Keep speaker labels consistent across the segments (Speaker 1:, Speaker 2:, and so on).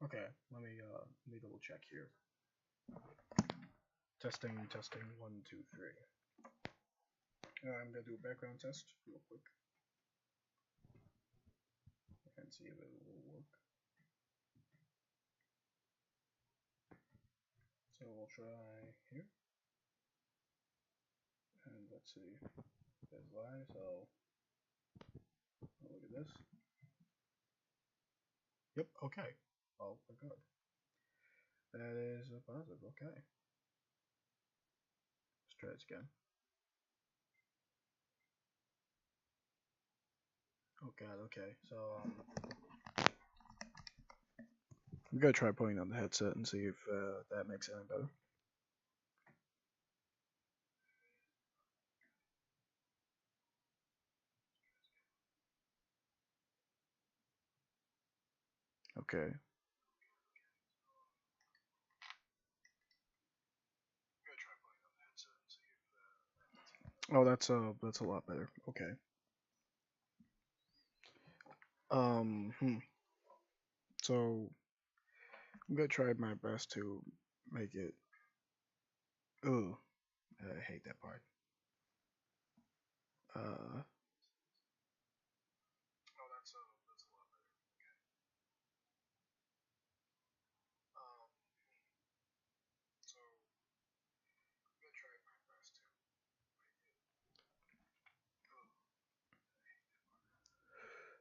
Speaker 1: Okay, let me double check here. Testing, 1, 2, 3. I'm gonna do a background test real quick and see if it will work. So we'll try here, and let's see if it's live. So look at this. Yep. Okay. Oh my god. That is a positive. Okay. Let's try this again. Oh god. Okay. So I'm gonna try putting on the headset and see if that makes it any better. Okay. Oh, that's a lot better. Okay. Hmm. So I'm gonna try my best to make it. Oh, I hate that part. Uh. Oh, that's a lot better. Okay. So I'm gonna try my best to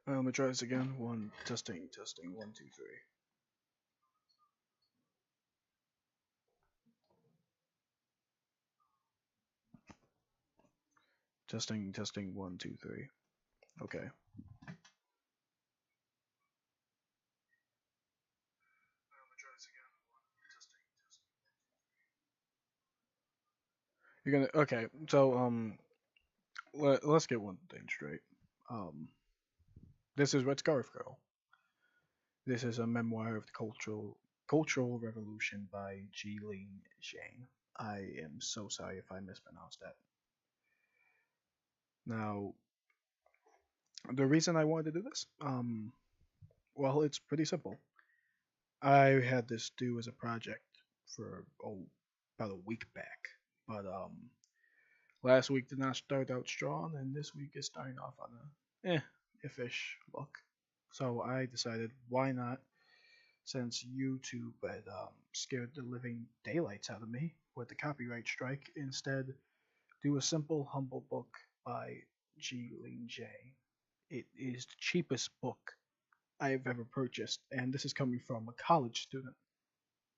Speaker 1: I'm gonna try this again. Testing, 1, 2, 3. Testing, 1, 2, 3. Okay. I'm gonna try this again. Testing. You're gonna okay. So let's get one thing straight. Um, this is Red Scarf Girl. This is a memoir of the cultural revolution by Jilin Zhang. I am so sorry if I mispronounced that. Now, the reason I wanted to do this, well, it's pretty simple. I had this due as a project for about a week back, but last week did not start out strong, and this week is starting off on a if-ish look. So I decided, why not, since YouTube had scared the living daylights out of me with the copyright strike, instead do a simple, humble book by Ji Ling Jay. It is the cheapest book I have ever purchased, and this is coming from a college student.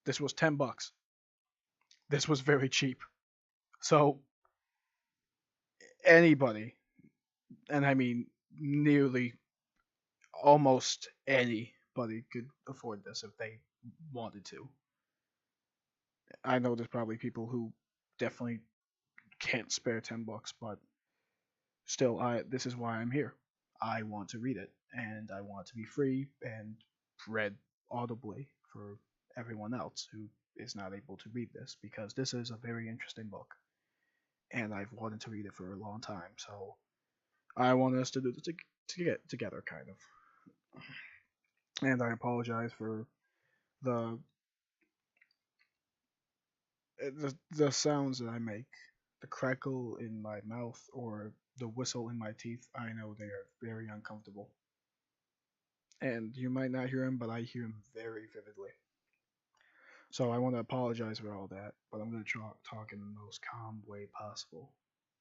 Speaker 1: This was $10. This was very cheap. So anybody, and I mean nearly almost anybody, could afford this if they wanted to. I know there's probably people who definitely can't spare $10, but still, I this is why I'm here. I want to read it, and I want to be free and read audibly for everyone else who is not able to read this, because this is a very interesting book, and I've wanted to read it for a long time. So I want us to do this to get together, kind of. And I apologize for the the sounds that I make, the crackle in my mouth or the whistle in my teeth. I know they are very uncomfortable, and you might not hear them, but I hear them very vividly. So I want to apologize for all that, but I'm going to talk in the most calm way possible,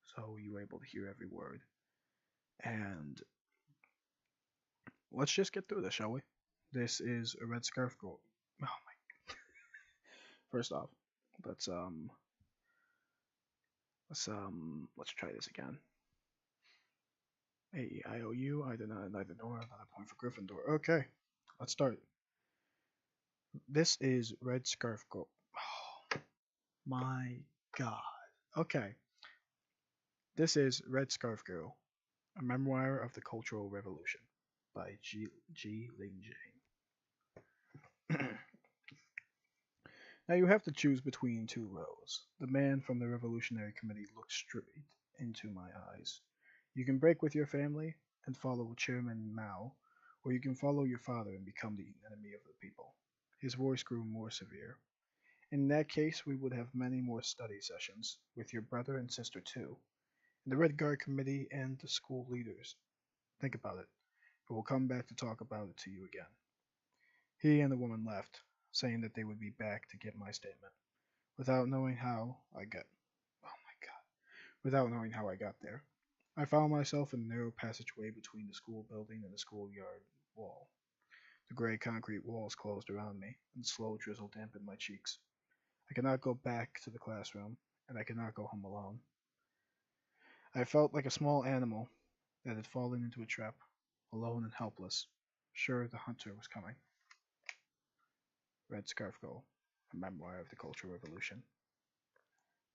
Speaker 1: so you're able to hear every word. And let's just get through this, shall we? This is a red scarf girl. Oh my! First off, let's um let's try this again. A-E-I-O-U, I did not neither nor, another point for Gryffindor. Okay, let's start. This is Red Scarf Girl. Oh my god. Okay, this is Red Scarf Girl, a memoir of the Cultural Revolution by G. Ling Jane. Now you have to choose between two rows. The man from the Revolutionary Committee looked straight into my eyes. You can break with your family and follow Chairman Mao, or you can follow your father and become the enemy of the people. His voice grew more severe. In that case, we would have many more study sessions, with your brother and sister too, and the Red Guard committee and the school leaders. Think about it. We will come back to talk about it to you again. He and the woman left, saying that they would be back to get my statement. Without knowing how I got oh my god. Without knowing how I got there. I found myself in a narrow passageway between the school building and the schoolyard wall. The gray concrete walls closed around me, and slow drizzle dampened my cheeks. I could not go back to the classroom, and I could not go home alone. I felt like a small animal that had fallen into a trap, alone and helpless, sure the hunter was coming. Red Scarf Girl, a memoir of the Cultural Revolution.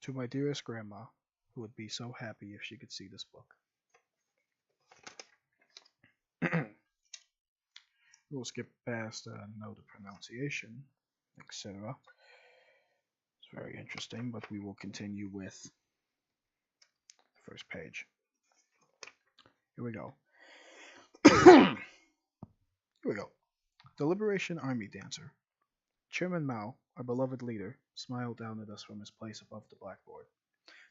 Speaker 1: To my dearest grandma, who would be so happy if she could see this book. We'll skip past note of pronunciation, etc. It's very interesting, but we will continue with the first page. Here we go. Here we go. The Liberation Army Dancer. Chairman Mao, our beloved leader, smiled down at us from his place above the blackboard.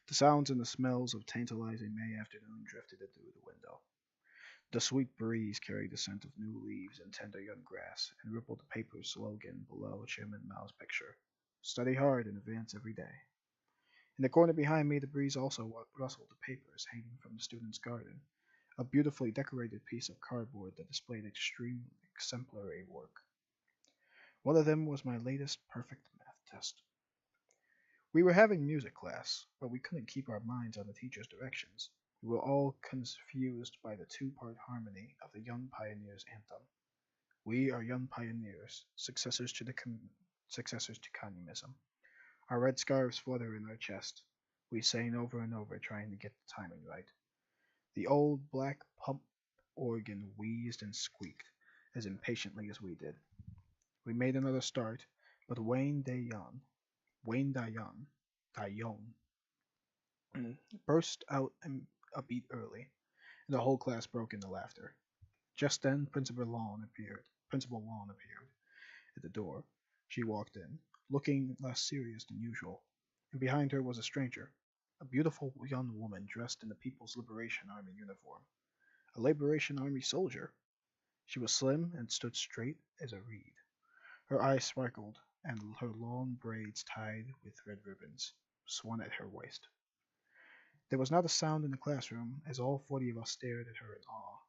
Speaker 1: The sounds and the smells of tantalizing May afternoon drifted in through the window. The sweet breeze carried the scent of new leaves and tender young grass, and rippled the paper's slogan below Chairman Mao's picture. Study hard and advance every day. In the corner behind me, the breeze also rustled the papers hanging from the student's garden, a beautifully decorated piece of cardboard that displayed extreme exemplary work. One of them was my latest perfect math test. We were having music class, but we couldn't keep our minds on the teacher's directions. We were all confused by the two-part harmony of the Young Pioneers anthem. We are young pioneers, successors to communism. Our red scarves flutter in our chest. We sang over and over, trying to get the timing right. The old black pump organ wheezed and squeaked as impatiently as we did. We made another start, but Wayne Dayon, burst out a beat early, and the whole class broke into laughter. Just then, Principal Lawn appeared at the door. She walked in, looking less serious than usual, and behind her was a stranger, a beautiful young woman dressed in the People's Liberation Army uniform. A Liberation Army soldier. She was slim and stood straight as a reed. Her eyes sparkled, and her long braids tied with red ribbons swung at her waist. There was not a sound in the classroom, as all 40 of us stared at her in awe.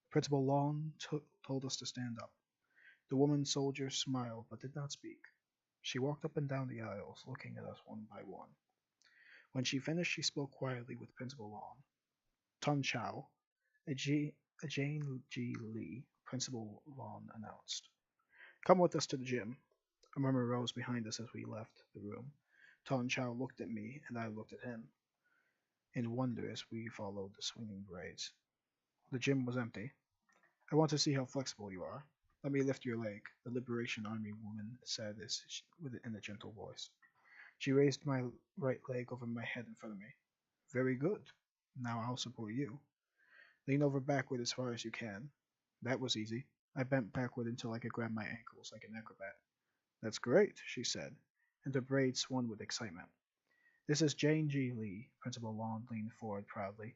Speaker 1: Principal Long told us to stand up. The woman soldier smiled but did not speak. She walked up and down the aisles, looking at us one by one. When she finished, she spoke quietly with Principal Long. Tun Chow, a Jane G. Lee, Principal Long announced. Come with us to the gym. A murmur rose behind us as we left the room. Tun Chow looked at me, and I looked at him, in wonder as we followed the swinging braids. The gym was empty. I want to see how flexible you are. Let me lift your leg, the Liberation Army woman said in a gentle voice. She raised my right leg over my head in front of me. Very good. Now I'll support you. Lean over backward as far as you can. That was easy. I bent backward until I could grab my ankles like an acrobat. That's great, she said, and her braids swung with excitement. This is Jane G. Lee, Principal Long leaned forward proudly.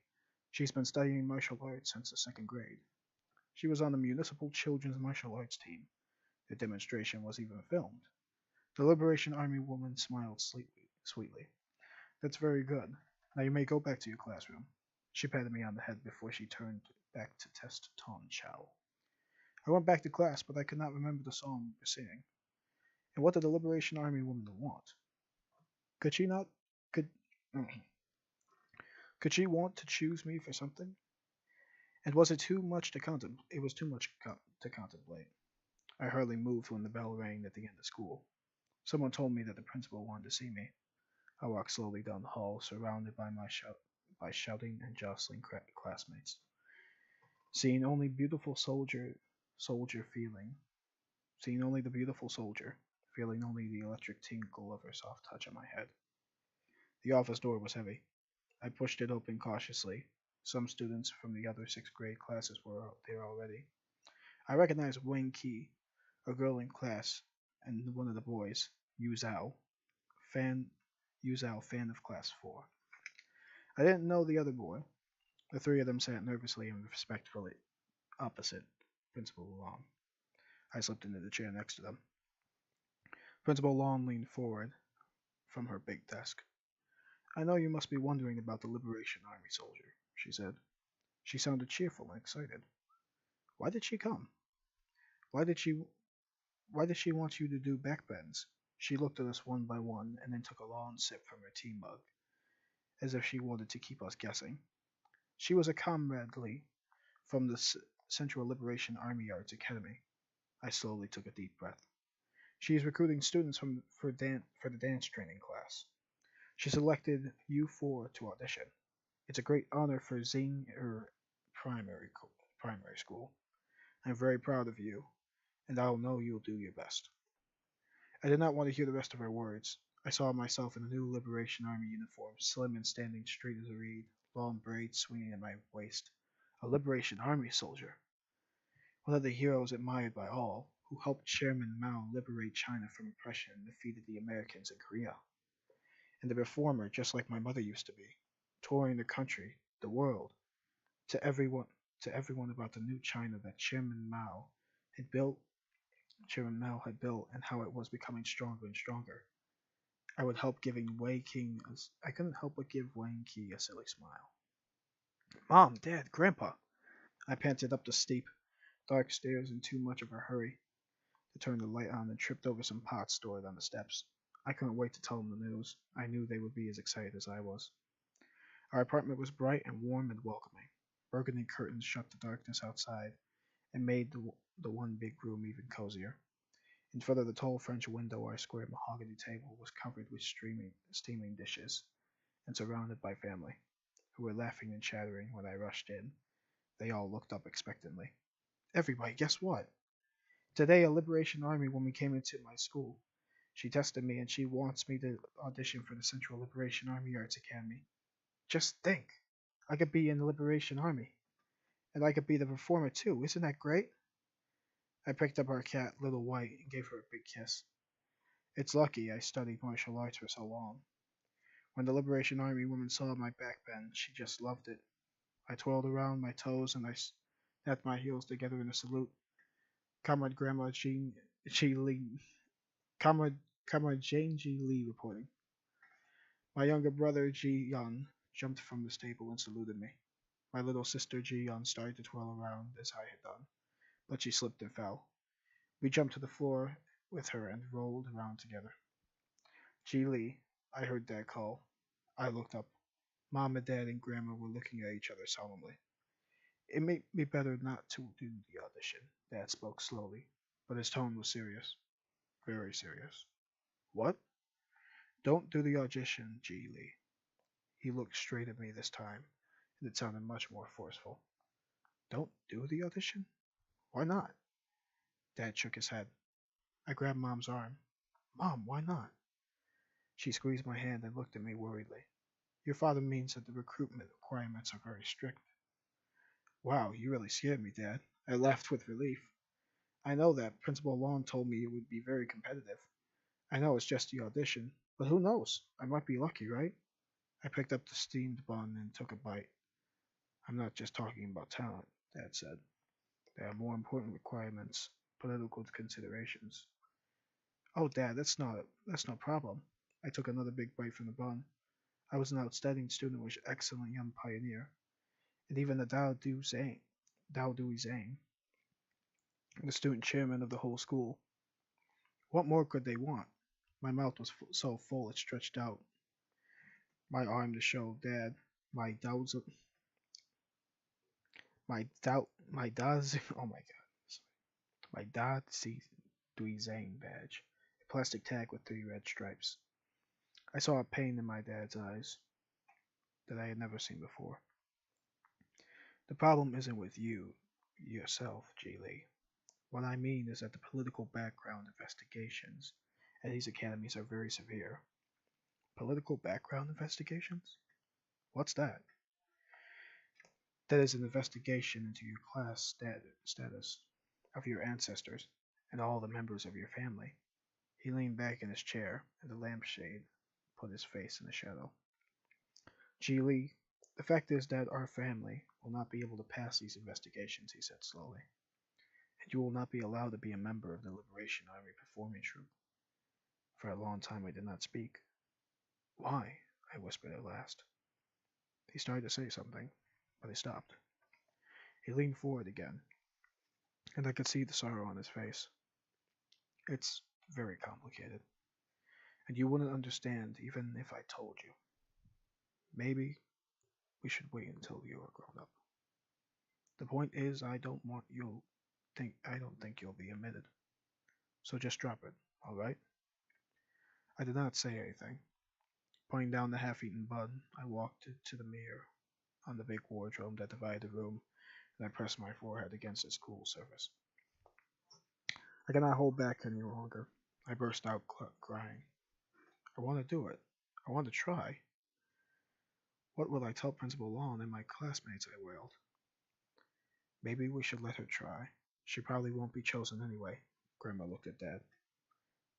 Speaker 1: She's been studying martial arts since the second grade. She was on the municipal children's martial arts team. The demonstration was even filmed. The Liberation Army woman smiled sweetly. That's very good. Now you may go back to your classroom. She patted me on the head before she turned back to test Ton Chow. I went back to class, but I could not remember the song we were singing. And what did the Liberation Army woman want? Could she not? Could could she want to choose me for something? And was it too much to contemplate? It was too much to contemplate. I hardly moved when the bell rang at the end of school. Someone told me that the principal wanted to see me. I walked slowly down the hall, surrounded by shouting and jostling classmates. Seeing only beautiful soldier feeling, seeing only the beautiful soldier, feeling only the electric tinkle of her soft touch on my head. The office door was heavy. I pushed it open cautiously. Some students from the other sixth grade classes were there already. I recognized Wang Qi, a girl in class and one of the boys, Yu Zhao, fan Yu Zhao, fan of class 4. I didn't know the other boy. The three of them sat nervously and respectfully opposite Principal Long. I slipped into the chair next to them. Principal Long leaned forward from her big desk. I know you must be wondering about the Liberation Army soldier, she said. She sounded cheerful and excited. Why did she come? Why did she why did she want you to do backbends? She looked at us one by one and then took a long sip from her tea mug, as if she wanted to keep us guessing. She was a comrade Lee from the Central Liberation Army Arts Academy. I slowly took a deep breath. She is recruiting students for the dance training class. She selected you four to audition. It's a great honor for Primary Primary School. I'm very proud of you, and I'll know you'll do your best. I did not want to hear the rest of her words. I saw myself in a new Liberation Army uniform, slim and standing straight as a reed, long braids swinging at my waist. A Liberation Army soldier. One of the heroes admired by all, who helped Chairman Mao liberate China from oppression and defeated the Americans in Korea. And a reformer just like my mother used to be, touring the country, the world, to everyone to everyone about the new China that had built Chairman Mao had built and how it was becoming stronger and stronger. I couldn't help but give Wang Qi a silly smile. Mom, Dad, Grandpa. I panted up the steep, dark stairs in too much of a hurry to turn the light on and tripped over some pots stored on the steps. I couldn't wait to tell them the news. I knew they would be as excited as I was. Our apartment was bright and warm and welcoming. Burgundy curtains shut the darkness outside and made the one big room even cozier. In front of the tall French window, our square mahogany table was covered with steaming dishes and surrounded by family, who were laughing and chattering when I rushed in. They all looked up expectantly. Everybody, guess what? Today, a Liberation Army woman came into my school. She tested me and she wants me to audition for the Central Liberation Army Arts Academy. Just think, I could be in the Liberation Army. And I could be the performer too. Isn't that great? I picked up our cat, Little White, and gave her a big kiss. It's lucky I studied martial arts for so long. When the Liberation Army woman saw my back bend, she just loved it. I twirled around my toes and I snapped my heels together in a salute. Comrade Grandma G. Lee, Comrade, Comrade Jane G. Lee reporting. My younger brother Ji Yun jumped from the stable and saluted me. My little sister Ji Yun started to twirl around as I had done, but she slipped and fell. We jumped to the floor with her and rolled around together. Ji Lee, I heard Dad call. I looked up. Mom and Dad and Grandma were looking at each other solemnly. It may be better not to do the audition, Dad spoke slowly, but his tone was serious. Very serious. What? Don't do the audition, Ji Lee. He looked straight at me this time, and it sounded much more forceful. Don't do the audition? Why not? Dad shook his head. I grabbed Mom's arm. Mom, why not? She squeezed my hand and looked at me worriedly. Your father means that the recruitment requirements are very strict. Wow, you really scared me, Dad. I laughed with relief. I know that Principal Long told me it would be very competitive. I know it's just the audition, but who knows? I might be lucky, right? I picked up the steamed bun and took a bite. I'm not just talking about talent, Dad said. There are more important requirements, political considerations. Oh, Dad, that's no problem. I took another big bite from the bun. I was an outstanding student with an excellent young pioneer, and even the Dao Dui Zhang, the student chairman of the whole school. What more could they want? My mouth was so full it stretched out my arm to show Dad my Dao's my Da's oh my god my Da Si Dui Zhang badge, a plastic tag with three red stripes. I saw a pain in my dad's eyes that I had never seen before. The problem isn't with yourself, Ji Lee. What I mean is that the political background investigations at these academies are very severe. Political background investigations? What's that? That is an investigation into your class status of your ancestors and all the members of your family. He leaned back in his chair, and the lampshade put his face in the shadow. Ji Lee, the fact is that our family will not be able to pass these investigations, he said slowly, and you will not be allowed to be a member of the Liberation Army performing troupe. For a long time I did not speak. Why? I whispered at last. He started to say something, but he stopped. He leaned forward again, and I could see the sorrow on his face. It's very complicated, and you wouldn't understand even if I told you. Maybe we should wait until you are grown up. The point is, I don't think you'll be admitted. So just drop it, all right? I did not say anything. Putting down the half-eaten bun, I walked to the mirror on the big wardrobe that divided the room, and I pressed my forehead against its cool surface. I cannot hold back any longer. I burst out crying. I want to do it. I want to try. What will I tell Principal Long and my classmates? I wailed. Maybe we should let her try. She probably won't be chosen anyway. Grandma looked at Dad.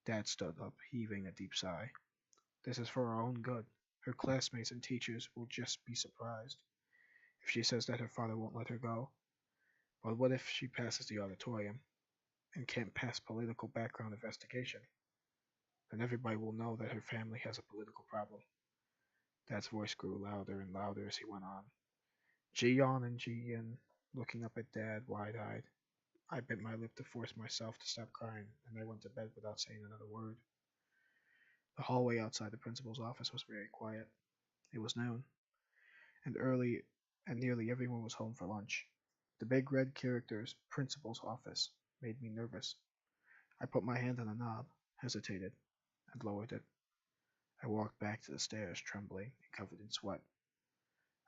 Speaker 1: Dad stood up, heaving a deep sigh. This is for her own good. Her classmates and teachers will just be surprised if she says that her father won't let her go. But what if she passes the auditorium and can't pass political background investigation? Then everybody will know that her family has a political problem. Dad's voice grew louder and louder as he went on. Ji-yeon and Ji-in, looking up at Dad wide-eyed. I bit my lip to force myself to stop crying, and I went to bed without saying another word. The hallway outside the principal's office was very quiet. It was noon, and early, and nearly everyone was home for lunch. The big red characters, principal's office, made me nervous. I put my hand on the knob, hesitated, and lowered it. I walked back to the stairs, trembling and covered in sweat.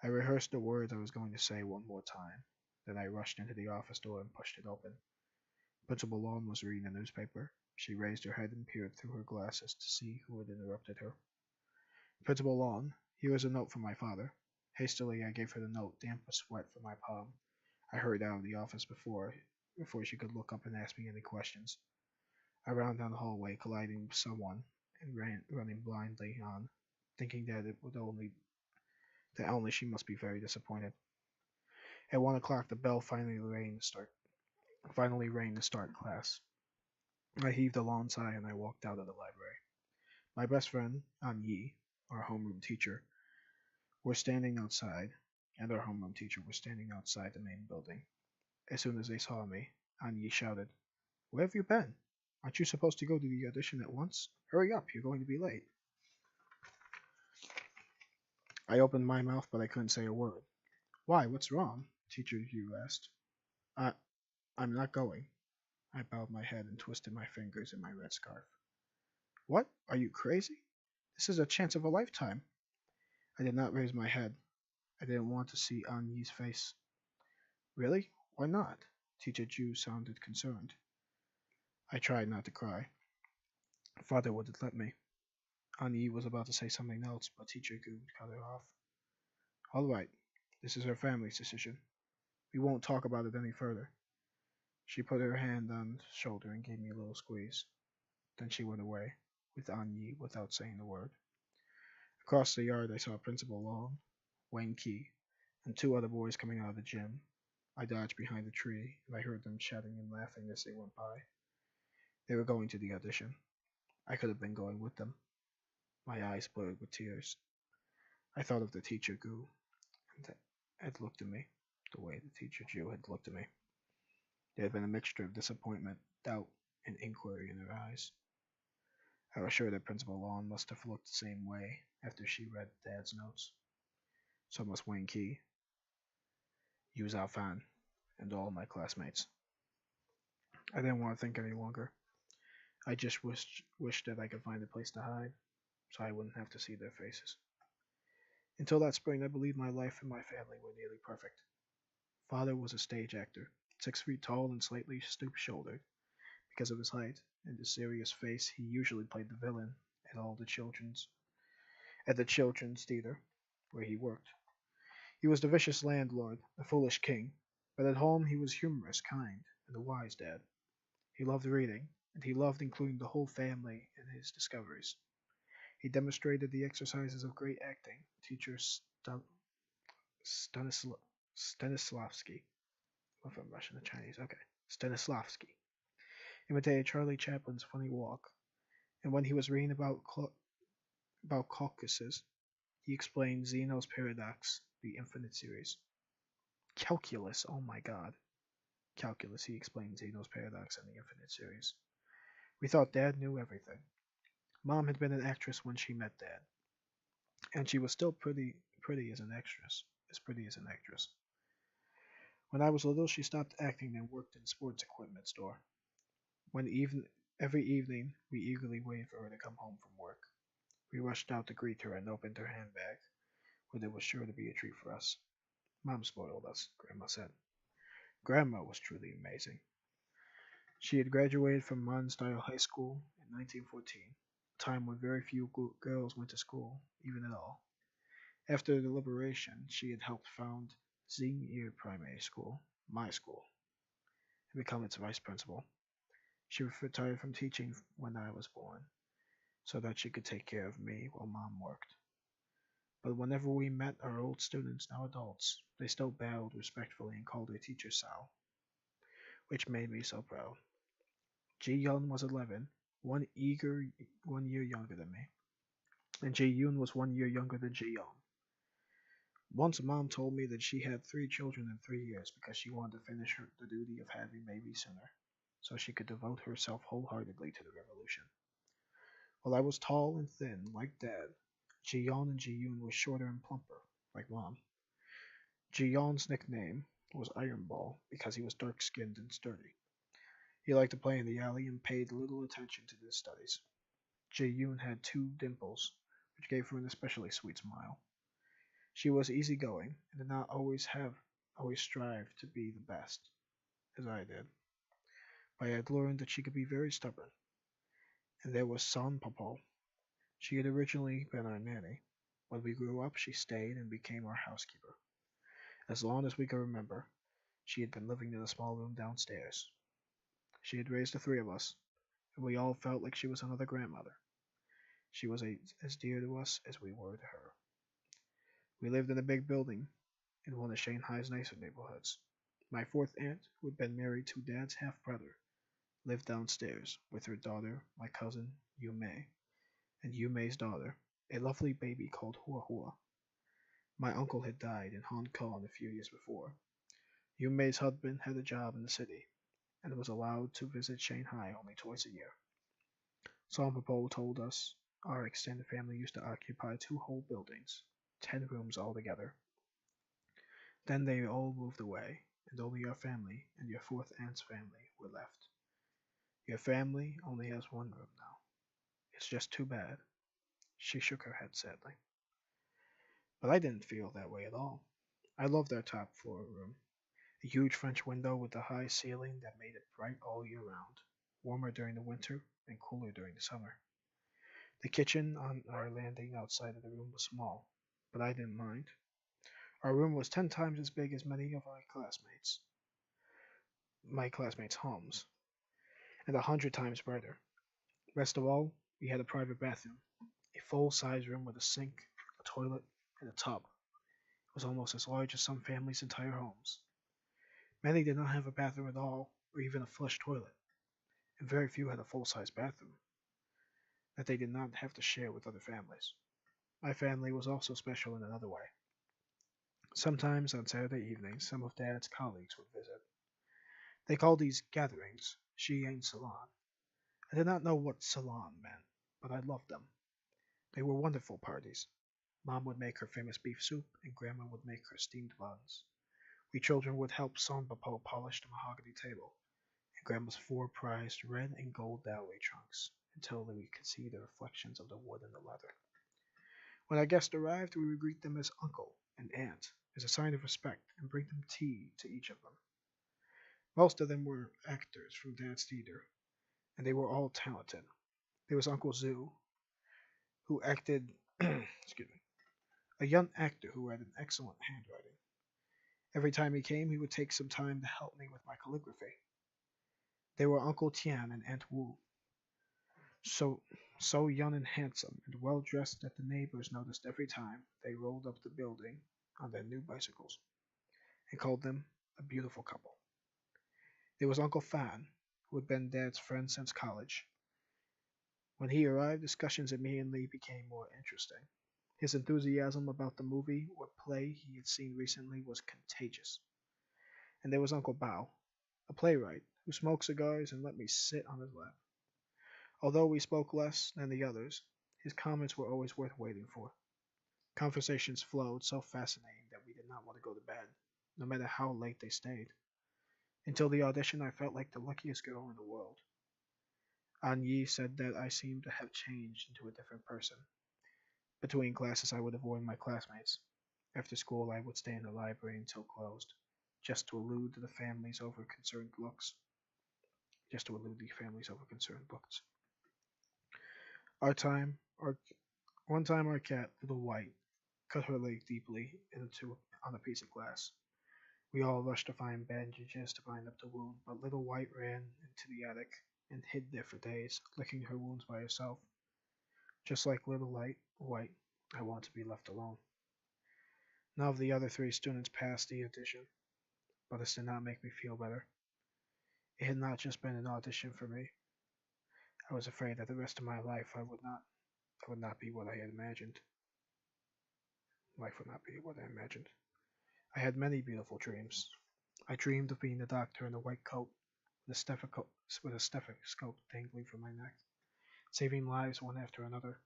Speaker 1: I rehearsed the words I was going to say one more time. Then I rushed into the office door and pushed it open. Principal Long was reading the newspaper. She raised her head and peered through her glasses to see who had interrupted her. Principal Long, here is a note from my father. Hastily I gave her the note, damp with sweat from my palm. I hurried out of the office before she could look up and ask me any questions. I ran down the hallway, colliding with someone, and running blindly on, thinking that only she must be very disappointed. At 1 o'clock, the bell finally rang to start class. I heaved a long sigh and I walked out of the library. My best friend, An Yi, our homeroom teacher, were standing outside, and our homeroom teacher was standing outside the main building. As soon as they saw me, An Yi shouted, "Where have you been? Aren't you supposed to go to the audition at once? Hurry up, you're going to be late." I opened my mouth, but I couldn't say a word. "Why, what's wrong?" Teacher Yu asked. I, I'm not going. I bowed my head and twisted my fingers in my red scarf. "What? Are you crazy? This is a chance of a lifetime." I did not raise my head. I didn't want to see An Yi's face. "Really? Why not?" Teacher Ju sounded concerned. I tried not to cry. Father wouldn't let me. An Yi was about to say something else, but Teacher Gu cut her off. "All right, this is her family's decision. We won't talk about it any further." She put her hand on his shoulder and gave me a little squeeze. Then she went away, with An Yi without saying a word. Across the yard I saw Principal Long, Wang Qi, and two other boys coming out of the gym. I dodged behind a tree, and I heard them chatting and laughing as they went by. They were going to the audition. I could have been going with them. My eyes blurred with tears. I thought of the teacher Gu, and had looked at me, the way the teacher Ju had looked at me. There had been a mixture of disappointment, doubt, and inquiry in her eyes. I was sure that Principal Long must have looked the same way after she read Dad's notes. So must Wang Qi, Yu Zhao Fan, and all my classmates. I didn't want to think any longer. I just wished that I could find a place to hide, so I wouldn't have to see their faces. Until that spring, I believed my life and my family were nearly perfect. Father was a stage actor, 6 feet tall and slightly stoop-shouldered. Because of his height and his serious face, he usually played the villain at the children's theater where he worked. He was the vicious landlord, the foolish king, but at home he was humorous, kind, and a wise dad. He loved reading, and he loved including the whole family in his discoveries. He demonstrated the exercises of great acting. Teacher Stanisla- Stanislavski, if I'm Russian or Chinese, okay, Stanislavski, imitated Charlie Chaplin's funny walk, and when he was reading about Caucasus, he explained Zeno's paradox, the infinite series. Calculus, oh my god. Calculus, he explained Zeno's paradox and the infinite series. We thought Dad knew everything. Mom had been an actress when she met Dad, and she was still pretty as an actress. As pretty as an actress. When I was little, she stopped acting and worked in a sports equipment store. When even every evening, we eagerly waited for her to come home from work. We rushed out to greet her and opened her handbag, where there was sure to be a treat for us. Mom spoiled us, Grandma said. Grandma was truly amazing. She had graduated from Mondstyle High School in 1914, a time when very few girls went to school, even at all. After the liberation, she had helped found Xing'er Primary School, my school, and become its vice principal. She retired from teaching when I was born, so that she could take care of me while Mom worked. But whenever we met our old students, now adults, they still bowed respectfully and called their teacher Sal, which made me so proud. Ji Yun was 11, one eager 1 year younger than me, and Ji Yun was 1 year younger than Ji Young. Once Mom told me that she had 3 children in 3 years because she wanted to finish the duty of having babies sooner, so she could devote herself wholeheartedly to the revolution. While I was tall and thin, like Dad, Ji-yeon and Ji-yoon were shorter and plumper, like Mom. Ji-yeon's nickname was Iron Ball because he was dark-skinned and sturdy. He liked to play in the alley and paid little attention to his studies. Ji-yoon had 2 dimples, which gave her an especially sweet smile. She was easygoing and did not always strive to be the best, as I did. But I had learned that she could be very stubborn. And there was Son Popo. She had originally been our nanny. When we grew up, she stayed and became our housekeeper. As long as we could remember, she had been living in a small room downstairs. She had raised the 3 of us, and we all felt like she was another grandmother. She was as dear to us as we were to her. We lived in a big building in one of Shanghai's nicer neighborhoods. My fourth aunt, who had been married to Dad's half-brother, lived downstairs with her daughter, my cousin, Yu Mei, and Yu Mei's daughter, a lovely baby called Hua Hua. My uncle had died in Hong Kong a few years before. Yu Mei's husband had a job in the city and was allowed to visit Shanghai only twice a year. Sompopo told us our extended family used to occupy 2 whole buildings, 10 rooms altogether. Then they all moved away, and only your family and your fourth aunt's family were left. Your family only has 1 room now. It's just too bad. She shook her head sadly. But I didn't feel that way at all. I loved our top floor room. A huge French window with a high ceiling that made it bright all year round, warmer during the winter and cooler during the summer. The kitchen on our landing outside of the room was small, but I didn't mind. Our room was 10 times as big as many of my classmates' homes, and 100 times brighter. Best of all, we had a private bathroom, a full-size room with a sink, a toilet, and a tub. It was almost as large as some families' entire homes. Many did not have a bathroom at all, or even a flush toilet, and very few had a full-size bathroom that they did not have to share with other families. My family was also special in another way. Sometimes on Saturday evenings, some of Dad's colleagues would visit. They called these gatherings Shiyang Salon. I did not know what salon meant, but I loved them. They were wonderful parties. Mom would make her famous beef soup, and Grandma would make her steamed buns. We children would help Son Popo polish the mahogany table, and Grandma's 4 prized red and gold dowry trunks, until we could see the reflections of the wood and the leather. When our guests arrived, we would greet them as uncle and aunt, as a sign of respect, and bring them tea to each of them. Most of them were actors from Dad's theater, and they were all talented. There was Uncle Zoo, who acted, excuse me, a young actor who had an excellent handwriting. Every time he came, he would take some time to help me with my calligraphy. They were Uncle Tian and Aunt Wu, so so young and handsome and well dressed that the neighbors noticed every time they rolled up the building on their new bicycles, and called them a beautiful couple. There was Uncle Fan, who had been Dad's friend since college. When he arrived, discussions immediately became more interesting. His enthusiasm about the movie or play he had seen recently was contagious. And there was Uncle Bao, a playwright, who smoked cigars and let me sit on his lap. Although we spoke less than the others, his comments were always worth waiting for. Conversations flowed so fascinating that we did not want to go to bed, no matter how late they stayed. Until the audition, I felt like the luckiest girl in the world. An Yi said that I seemed to have changed into a different person. Between classes, I would avoid my classmates. After school, I would stay in the library until closed, just to elude the families over concerned looks. Just to elude the families over concerned looks. Our time, our One time, our cat, Little White, cut her leg deeply into on a piece of glass. We all rushed to find bandages to bind up the wound, but Little White ran into the attic and hid there for days, licking her wounds by herself. Just like White, I want to be left alone. None of the other three students passed the audition, but this did not make me feel better. It had not just been an audition for me. I was afraid that the rest of my life I would not be what I had imagined. Life would not be what I imagined. I had many beautiful dreams. I dreamed of being a doctor in a white coat with a stethoscope dangling from my neck, saving lives one after another.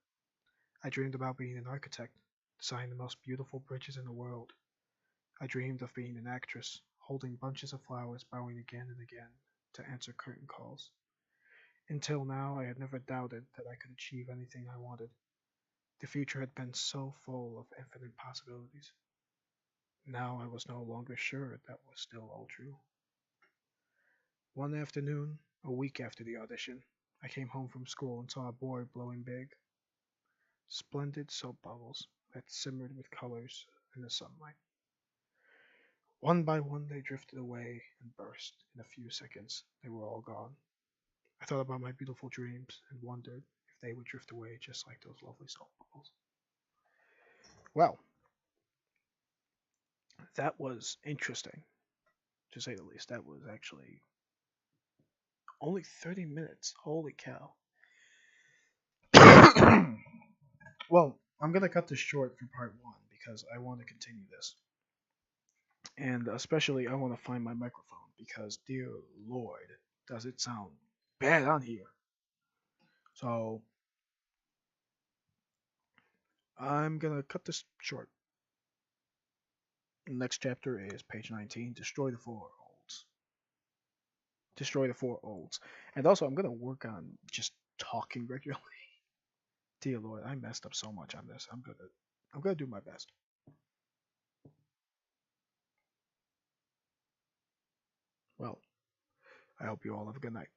Speaker 1: I dreamed about being an architect, designing the most beautiful bridges in the world. I dreamed of being an actress, holding bunches of flowers, bowing again and again to answer curtain calls. Until now, I had never doubted that I could achieve anything I wanted. The future had been so full of infinite possibilities. Now I was no longer sure that was still all true. One afternoon, a week after the audition, I came home from school and saw a boy blowing big, splendid soap bubbles that simmered with colors in the sunlight. One by one, they drifted away and burst. In a few seconds, they were all gone. I thought about my beautiful dreams and wondered if they would drift away just like those lovely soap bubbles. Well, that was interesting, to say the least. That was actually only 30 minutes. Holy cow. Well, I'm going to cut this short for part one because I want to continue this. And especially, I want to find my microphone because, dear Lord, does it sound bad on here. So, I'm going to cut this short. The next chapter is page 19, Destroy the Four Olds. Destroy the Four Olds. And also, I'm going to work on just talking regularly. Dear Lord, I messed up so much on this. I'm gonna do my best. Well, I hope you all have a good night.